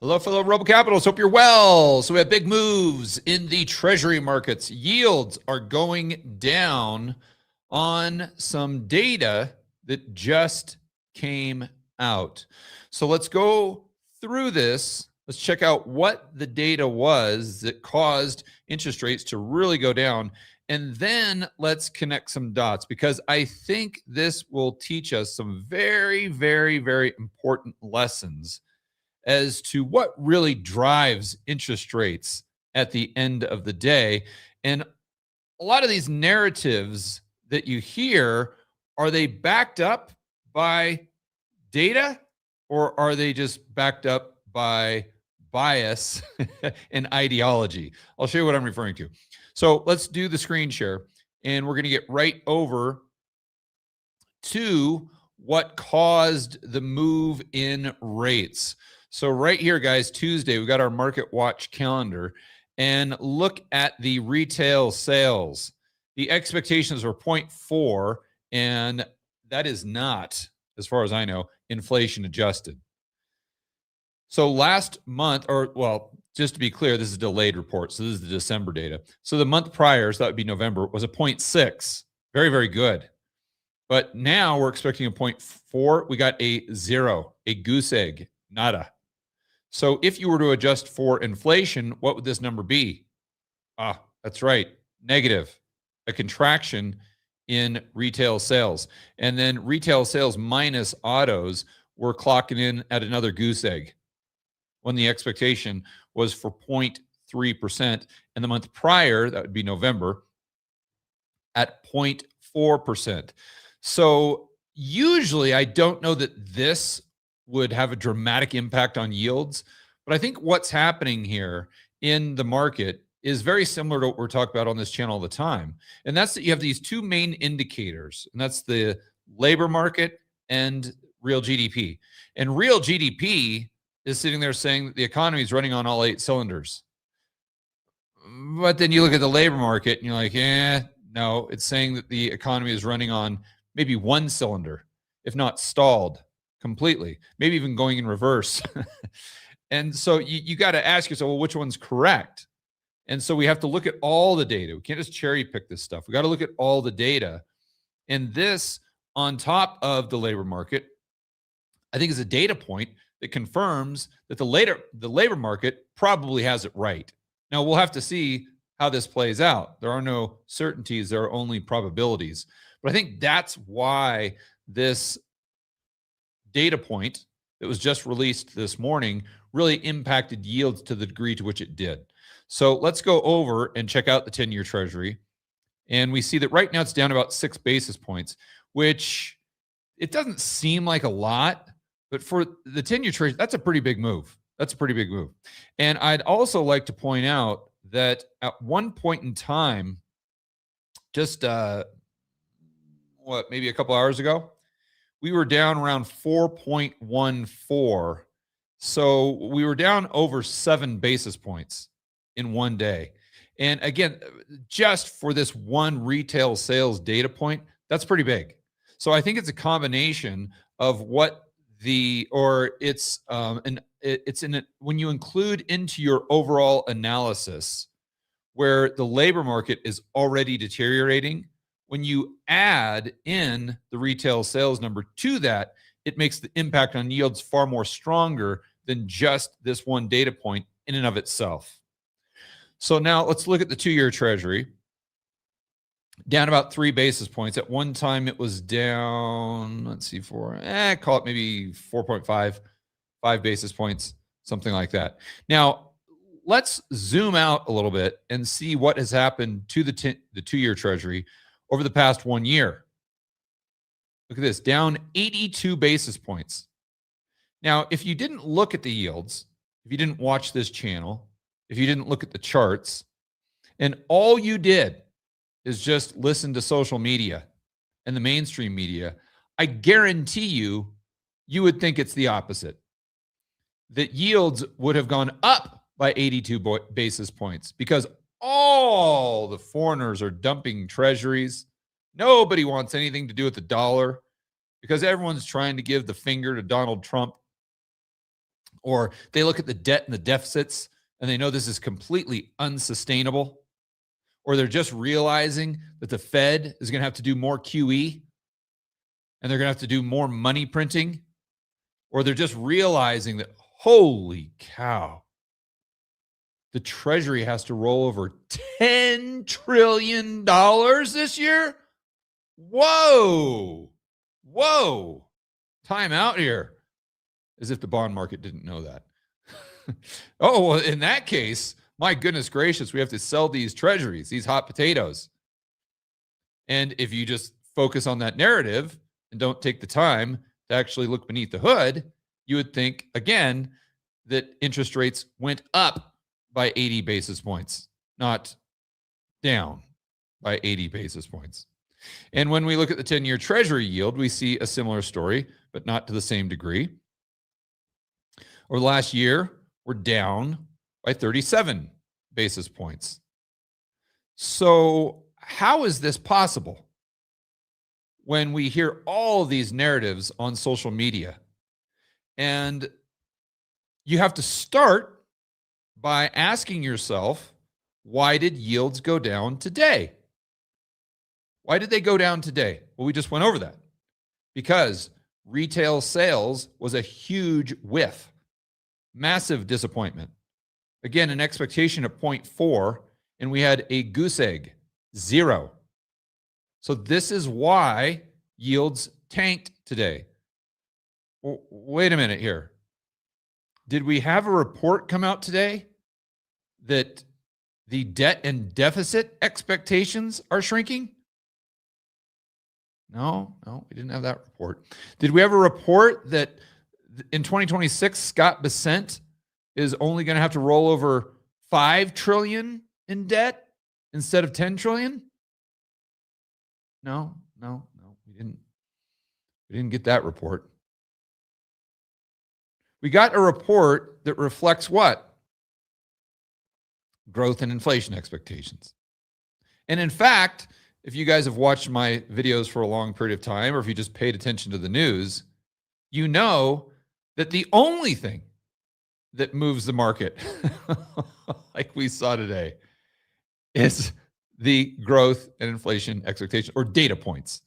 Hello, fellow Robo Capitals. Hope you're well. So we have big moves in the Treasury markets. Yields are going down on some data that just came out. So let's go through this. Let's check out what the data was that caused interest rates to really go down. And then let's connect some dots, because I think this will teach us some very, very, very important lessons as to what really drives interest rates at the end of the day. And a lot of these narratives that you hear, are they backed up by data, or are they just backed up by bias and ideology? I'll show you what I'm referring to. So let's do the screen share, and we're going to get right over to what caused the move in rates. So right here, guys, Tuesday, we got our market watch calendar, and look at the retail sales. The expectations were 0.4, and that is not, as far as I know, inflation adjusted. So last month, or well, just to be clear, this is a delayed report. So this is the December data. So the month prior, so that would be November, was a 0.6. Very, very good. But now we're expecting a 0.4. We got a 0, a goose egg, nada. So if you were to adjust for inflation, what would this number be? That's right, negative, a contraction in retail sales. And then retail sales minus autos were clocking in at another goose egg, when the expectation was for 0.3%. And the month prior, that would be November, at 0.4%. So usually I don't know that this would have a dramatic impact on yields, but I think what's happening here in the market is very similar to what we're talking about on this channel all the time. And that's that you have these two main indicators, and that's the labor market and real GDP. And real GDP is sitting there saying that the economy is running on all 8 cylinders. But then you look at the labor market and you're like, no, it's saying that the economy is running on maybe 1 cylinder, if not stalled completely, maybe even going in reverse. And so you got to ask yourself, well, which one's correct? And so we have to look at all the data. We can't just cherry pick this stuff. We got to look at all the data. And this, on top of the labor market, I think is a data point that confirms that the labor market probably has it right. Now, we'll have to see how this plays out. There are no certainties. There are only probabilities. But I think that's why this data point that was just released this morning really impacted yields to the degree to which it did. So let's go over and check out the 10-year Treasury. And we see that right now it's down about 6 basis points, which it doesn't seem like a lot, but for the 10-year Treasury, that's a pretty big move. That's a pretty big move. And I'd also like to point out that at one point in time, just maybe a couple hours ago, we were down around 4.14. So we were down over 7 basis points in one day. And again, just for this one retail sales data point, that's pretty big. So I think it's a combination of what when you include into your overall analysis where the labor market is already deteriorating, when you add in the retail sales number to that, it makes the impact on yields far more stronger than just this one data point in and of itself. So now let's look at the 2-year Treasury. Down about 3 basis points. At one time it was down, call it maybe 4.5, 5 basis points, something like that. Now, let's zoom out a little bit and see what has happened to the 2-year Treasury over the past 1 year. Look at this, down 82 basis points. Now, if you didn't look at the yields, if you didn't watch this channel, if you didn't look at the charts, and all you did is just listen to social media and the mainstream media, I guarantee you would think it's the opposite. That yields would have gone up by 82 basis points because all the foreigners are dumping treasuries. Nobody wants anything to do with the dollar because everyone's trying to give the finger to Donald Trump. or they look at the debt and the deficits and they know this is completely unsustainable, or they're just realizing that the Fed is going to have to do more QE and they're going to have to do more money printing, or they're just realizing that, holy cow, the Treasury has to roll over $10 trillion this year. Whoa, time out here. As if the bond market didn't know that. Oh, well, in that case, my goodness gracious, we have to sell these treasuries, these hot potatoes. And if you just focus on that narrative and don't take the time to actually look beneath the hood, you would think, again, that interest rates went up by 80 basis points, not down by 80 basis points. And when we look at the 10-year Treasury yield, we see a similar story, but not to the same degree. Over the last year, we're down by 37 basis points. So how is this possible when we hear all of these narratives on social media? And you have to start by asking yourself, why did yields go down today? Why did they go down today? Well, we just went over that. Because retail sales was a huge whiff. Massive disappointment. Again, an expectation of 0.4, and we had a goose egg, 0. So this is why yields tanked today. Well, wait a minute here. Did we have a report come out today that the debt and deficit expectations are shrinking? No, we didn't have that report. Did we have a report that in 2026, Scott Bessent is only going to have to roll over $5 trillion in debt instead of $10 trillion? No, we didn't get that report. We got a report that reflects what? Growth and inflation expectations. And in fact, if you guys have watched my videos for a long period of time, or if you just paid attention to the news, you know that the only thing that moves the market, like we saw today, is the growth and inflation expectation, or data points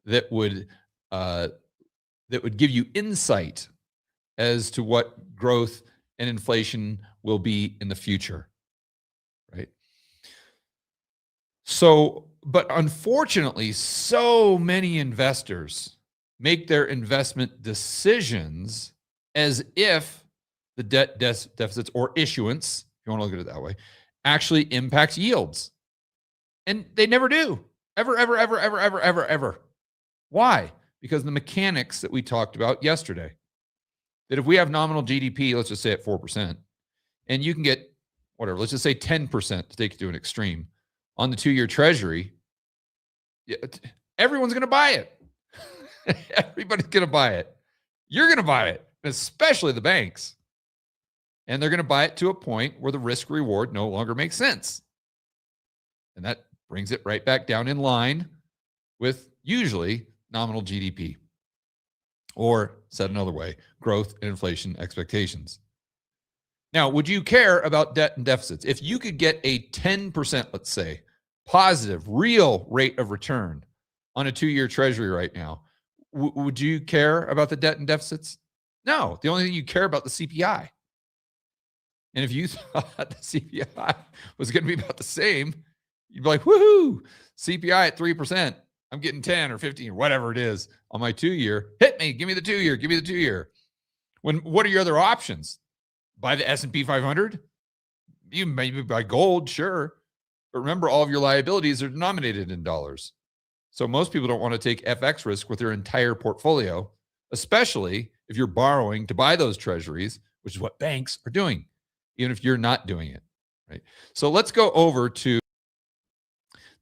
that would give you insight as to what growth and inflation will be in the future, right? So, but unfortunately, so many investors make their investment decisions as if the debt deficits or issuance, if you want to look at it that way, actually impacts yields. And they never do. Ever. Why? Because of the mechanics that we talked about yesterday. That if we have nominal GDP, let's just say at 4%, and you can get whatever, let's just say 10% to take it to an extreme on the 2-year Treasury, everyone's going to buy it. Everybody's going to buy it. You're going to buy it, especially the banks. And they're going to buy it to a point where the risk reward no longer makes sense. And that brings it right back down in line with usually nominal GDP. Or said another way, growth and inflation expectations. Now, would you care about debt and deficits? If you could get a 10%, let's say, positive, real rate of return on a 2-year Treasury right now, would you care about the debt and deficits? No. The only thing you care about the CPI. And if you thought the CPI was going to be about the same, you'd be like, woohoo, CPI at 3%. I'm getting 10 or 15 or whatever it is on my 2-year. Hit me. Give me the 2-year. Give me the 2-year. What are your other options? Buy the S&P 500? You maybe buy gold, sure. But remember, all of your liabilities are denominated in dollars. So most people don't want to take FX risk with their entire portfolio, especially if you're borrowing to buy those treasuries, which is what banks are doing, even if you're not doing it, right? So let's go over to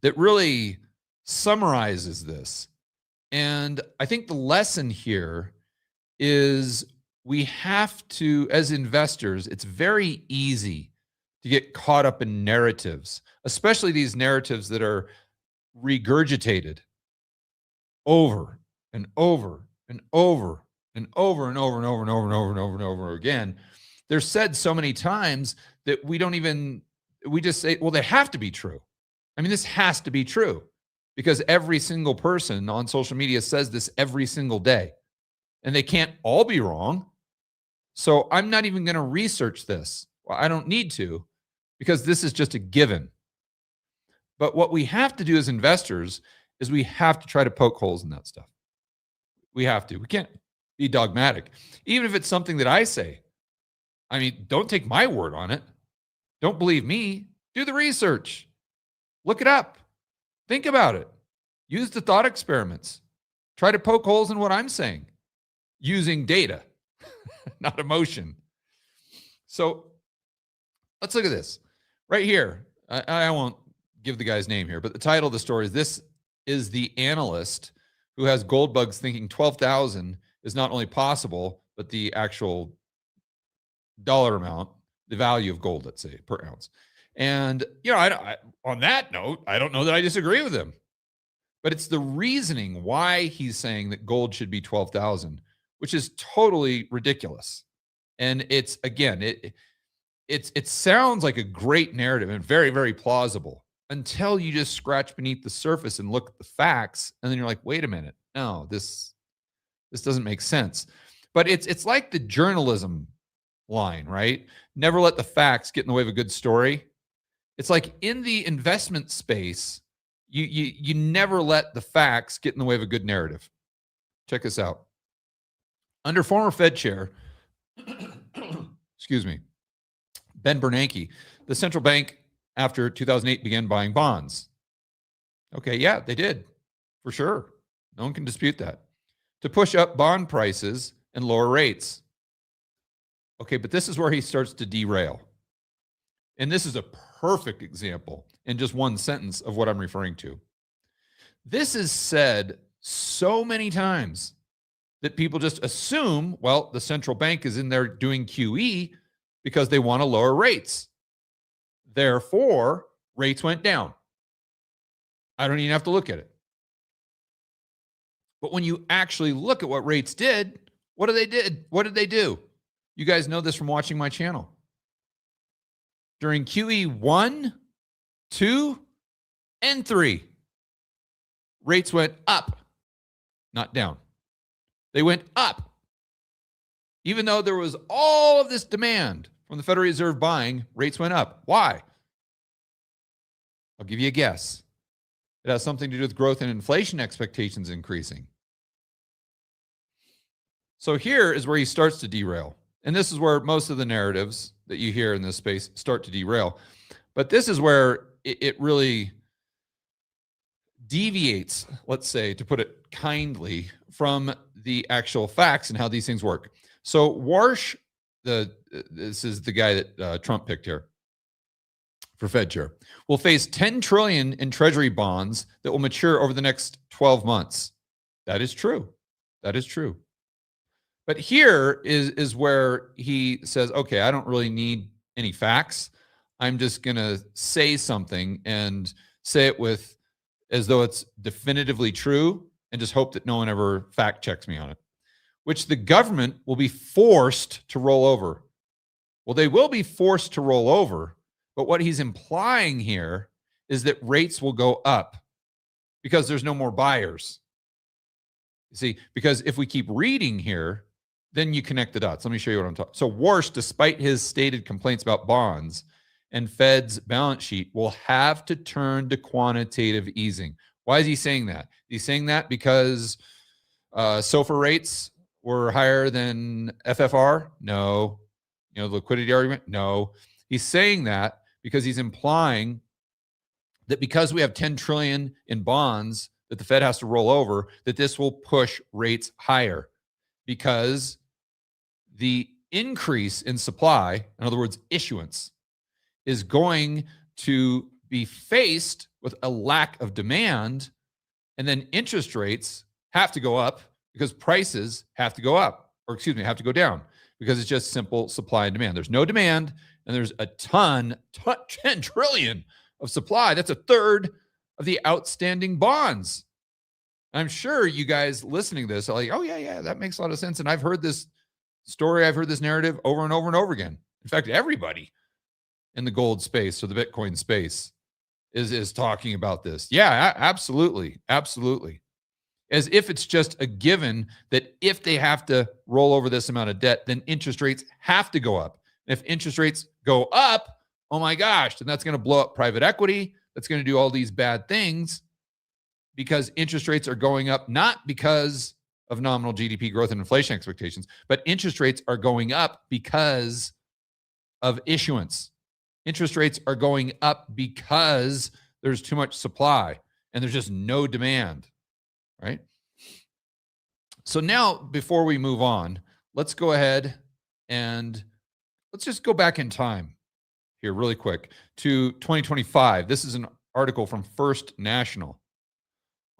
that really summarizes this. And I think the lesson here is we have to, as investors, it's very easy to get caught up in narratives, especially these narratives that are regurgitated over and over and over And over and over and over and over and over and over and over again. They're said so many times that we just say, well, they have to be true. I mean, this has to be true because every single person on social media says this every single day, and they can't all be wrong. So I'm not even going to research this. Well, I don't need to because this is just a given. But what we have to do as investors is we have to try to poke holes in that stuff. We have to. We can't be dogmatic. Even if it's something that I say. I mean, don't take my word on it. Don't believe me. Do the research. Look it up. Think about it. Use the thought experiments. Try to poke holes in what I'm saying using data, not emotion. So let's look at this right here. I won't give the guy's name here, but the title of the story is this is the analyst who has gold bugs thinking 12,000 is not only possible, but the actual dollar amount, the value of gold, let's say, per ounce. And, on that note, I don't know that I disagree with him, but it's the reasoning why he's saying that gold should be 12,000, which is totally ridiculous. And it's, again, it sounds like a great narrative and very, very plausible until you just scratch beneath the surface and look at the facts. And then you're like, wait a minute. No, this doesn't make sense. But it's like the journalism line, right? Never let the facts get in the way of a good story. It's like in the investment space, you never let the facts get in the way of a good narrative. Check this out. Under former Fed chair, excuse me, Ben Bernanke, the central bank after 2008 began buying bonds. Okay, yeah, they did, for sure. No one can dispute that. To push up bond prices and lower rates. Okay, but this is where he starts to derail. And this is a perfect example in just one sentence of what I'm referring to. This is said so many times that people just assume, well, the central bank is in there doing QE because they want to lower rates. Therefore, rates went down. I don't even have to look at it. But when you actually look at what rates did, what did they do? You guys know this from watching my channel. During QE 1, 2, and 3, rates went up, not down. They went up. Even though there was all of this demand from the Federal Reserve buying, rates went up. Why? I'll give you a guess. It has something to do with growth and inflation expectations increasing. So here is where he starts to derail. And this is where most of the narratives that you hear in this space start to derail. But this is where it really deviates, let's say, to put it kindly, from the actual facts and how these things work. So Warsh, this is the guy that Trump picked here for Fed chair, will face 10 trillion in Treasury bonds that will mature over the next 12 months. That is true. That is true. But here is where he says, okay, I don't really need any facts. I'm just going to say something and say it with as though it's definitively true and just hope that no one ever fact checks me on it, which the government will be forced to roll over. Well, they will be forced to roll over, but what he's implying here is that rates will go up because there's no more buyers. You see, because if we keep reading here, then you connect the dots. Let me show you what I'm talking. So Warsh, despite his stated complaints about bonds and Fed's balance sheet, will have to turn to quantitative easing. Why is he saying that? He's saying that because SOFR rates were higher than FFR? No. The liquidity argument? No. He's saying that because he's implying that because we have 10 trillion in bonds that the Fed has to roll over, that this will push rates higher because the increase in supply, in other words, issuance, is going to be faced with a lack of demand, and then interest rates have to go up because prices have to go up, have to go down because it's just simple supply and demand. There's no demand, and there's a 10 trillion of supply. That's a third of the outstanding bonds. I'm sure you guys listening to this are like, oh, yeah, that makes a lot of sense. And I've heard this story, I've heard this narrative over and over and over again. In fact, everybody in the gold space or the Bitcoin space is talking about this. Yeah, absolutely. Absolutely. As if it's just a given that if they have to roll over this amount of debt, then interest rates have to go up. And if interest rates go up, oh my gosh, then that's going to blow up private equity. That's going to do all these bad things because interest rates are going up, not because of nominal GDP growth and inflation expectations, but interest rates are going up because of issuance. Interest rates are going up because there's too much supply and there's just no demand, right? So now, before we move on, let's go ahead and let's just go back in time here really quick to 2025. This is an article from First National.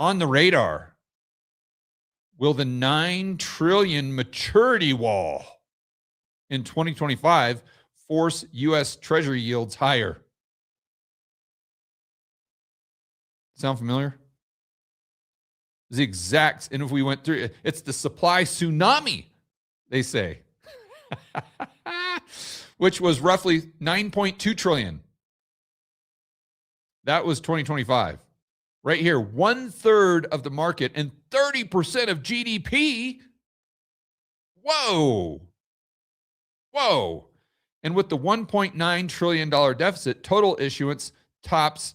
On the radar, will the 9 trillion maturity wall in 2025 force U.S. Treasury yields higher? Sound familiar? The exact, and if we went through it, it's the supply tsunami, they say, which was roughly 9.2 trillion. That was 2025. Right here, 1/3 of the market and 30% of GDP. Whoa. And with the $1.9 trillion deficit, total issuance tops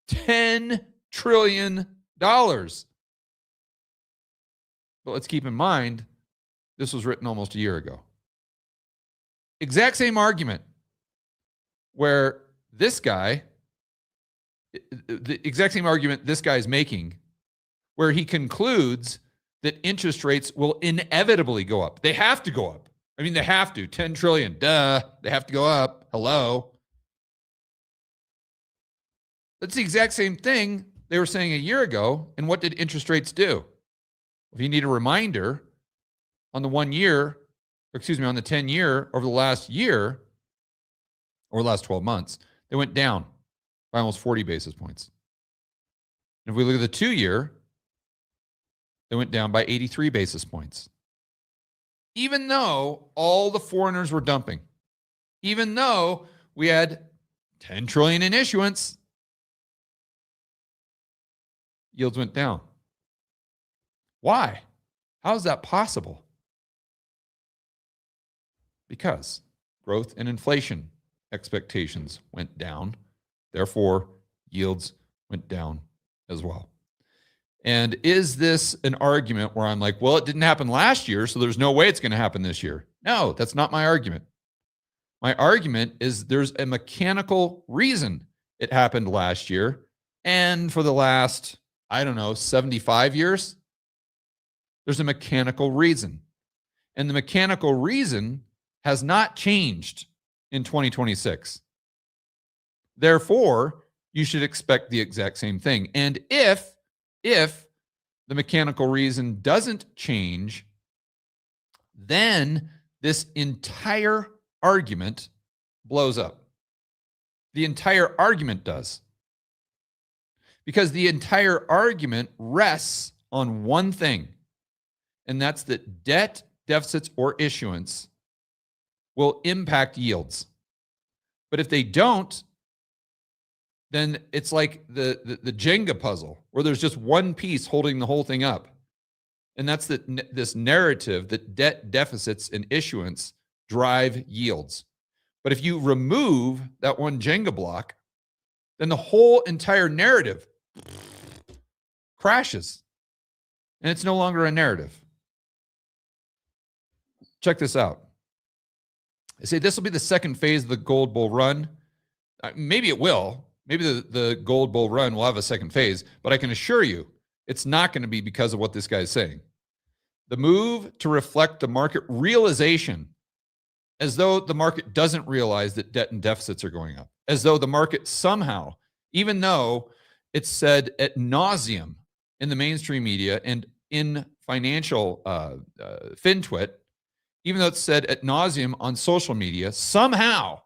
$10 trillion. But let's keep in mind, this was written almost a year ago. Exact same argument where this guy, the exact same argument this guy is making, where he concludes that interest rates will inevitably go up. They have to go up. I mean, they have to. 10 trillion, duh. They have to go up. Hello. That's the exact same thing they were saying a year ago. And what did interest rates do? If you need a reminder, on the 1 year, on the 10 year, over the last year, or last 12 months, they went down by almost 40 basis points. And if we look at the 2 year, they went down by 83 basis points. Even though all the foreigners were dumping, even though we had 10 trillion in issuance, yields went down. Why? How is that possible? Because growth and inflation expectations went down. Therefore, yields went down as well. And is this an argument where I'm like, well, it didn't happen last year, so there's no way it's going to happen this year? No, that's not my argument. My argument is there's a mechanical reason it happened last year. And for the last, 75 years, there's a mechanical reason. And the mechanical reason has not changed in 2026. Therefore, you should expect the exact same thing. And if the mechanical reason doesn't change, then this entire argument blows up. The entire argument does. Because the entire argument rests on one thing, and that's that debt, deficits, or issuance will impact yields. But if they don't, then it's like the Jenga puzzle where there's just one piece holding the whole thing up. And that's this narrative that debt, deficits, and issuance drive yields. But if you remove that one Jenga block, then the whole entire narrative crashes. And it's no longer a narrative. Check this out. I say this will be the second phase of the gold bull run. Maybe it will. Maybe the gold bull run will have a second phase, but I can assure you it's not going to be because of what this guy is saying. The move to reflect the market realization, as though the market doesn't realize that debt and deficits are going up, as though the market somehow, even though it's said ad nauseum in the mainstream media and in financial FinTwit, even though it's said ad nauseum on social media, somehow,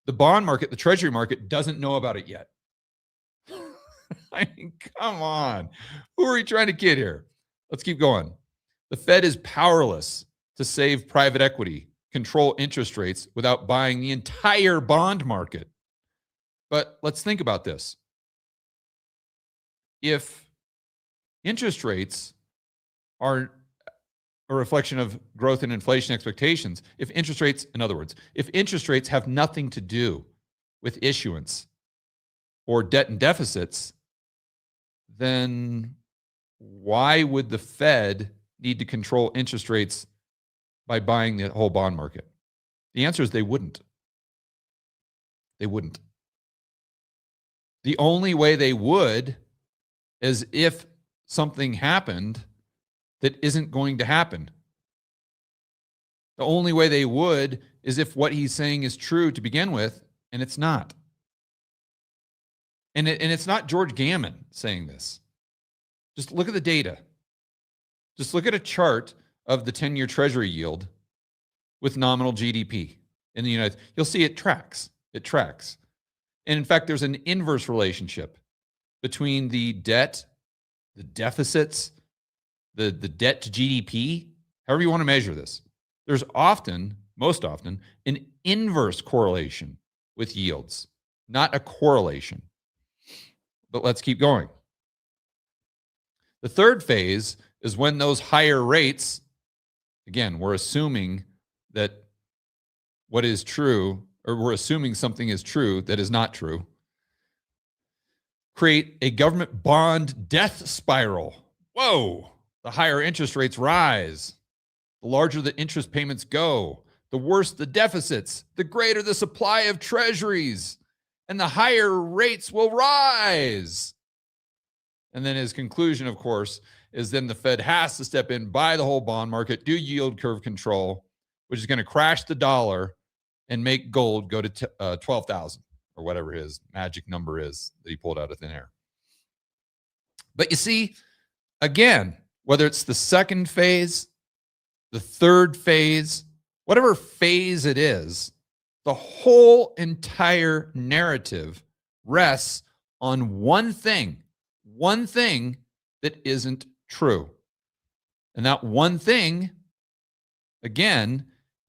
the bond market, the Treasury market doesn't know about it yet. I mean, come on. Who are you trying to kid here? Let's keep going. The Fed is powerless to save private equity, control interest rates without buying the entire bond market. But let's think about this. If interest rates are a reflection of growth and inflation expectations, if interest rates, in other words, if interest rates have nothing to do with issuance or debt and deficits, then why would the Fed need to control interest rates by buying the whole bond market? The answer is they wouldn't. They wouldn't. The only way they would is if something happened that isn't going to happen. The only way they would is if what he's saying is true to begin with, and it's not. And it's not George Gammon saying this. Just look at the data. Just look at a chart of the 10-year Treasury yield with nominal GDP in the United States. You'll see it tracks. It tracks. And in fact, there's an inverse relationship between the debt, the deficits, the debt to GDP, however you want to measure this. There's often, most often, an inverse correlation with yields, not a correlation. But let's keep going. The third phase is when those higher rates, again, we're assuming that what is true, or we're assuming something is true that is not true, create a government bond death spiral. Whoa, the higher interest rates rise. The larger the interest payments go, the worse the deficits, the greater the supply of treasuries, and the higher rates will rise. And then his conclusion, of course, is then the Fed has to step in, buy the whole bond market, do yield curve control, which is going to crash the dollar and make gold go to 12,000 or whatever his magic number is that he pulled out of thin air. But you see, again, whether it's the second phase, the third phase, whatever phase it is, the whole entire narrative rests on one thing that isn't true. And that one thing, again,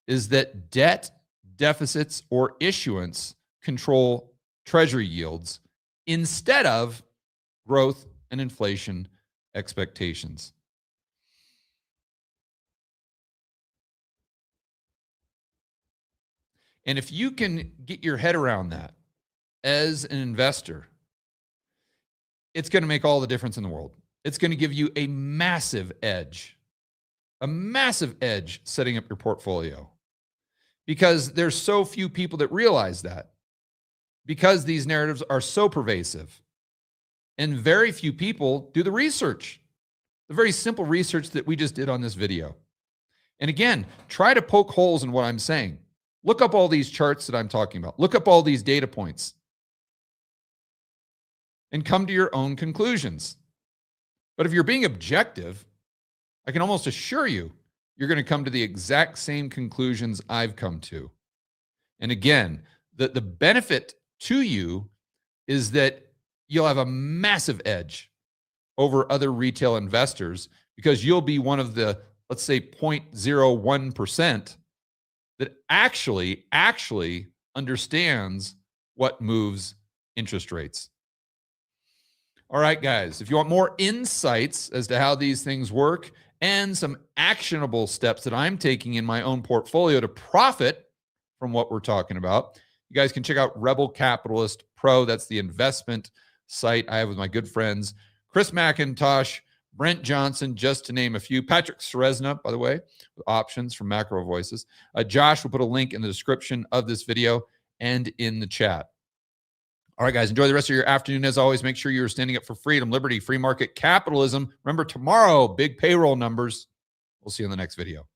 is that debt, deficits, or issuance control Treasury yields instead of growth and inflation expectations. And if you can get your head around that as an investor, it's going to make all the difference in the world. It's going to give you a massive edge setting up your portfolio, because there's so few people that realize that, because these narratives are so pervasive, and very few people do the research, the very simple research that we just did on this video. And again, try to poke holes in what I'm saying. Look up all these charts that I'm talking about. Look up all these data points and come to your own conclusions. But if you're being objective, I can almost assure you, you're going to come to the exact same conclusions I've come to. And again, the benefit to you is that you'll have a massive edge over other retail investors, because you'll be one of the, let's say, 0.01% that actually understands what moves interest rates. All right, guys, if you want more insights as to how these things work and some actionable steps that I'm taking in my own portfolio to profit from what we're talking about, you guys can check out Rebel Capitalist Pro. That's the investment site I have with my good friends Chris McIntosh, Brent Johnson, just to name a few. Patrick Seresna, by the way, with options from Macro Voices. Josh will put a link in the description of this video and in the chat. All right, guys, enjoy the rest of your afternoon. As always, make sure you're standing up for freedom, liberty, free market capitalism. Remember, tomorrow, big payroll numbers. We'll see you in the next video.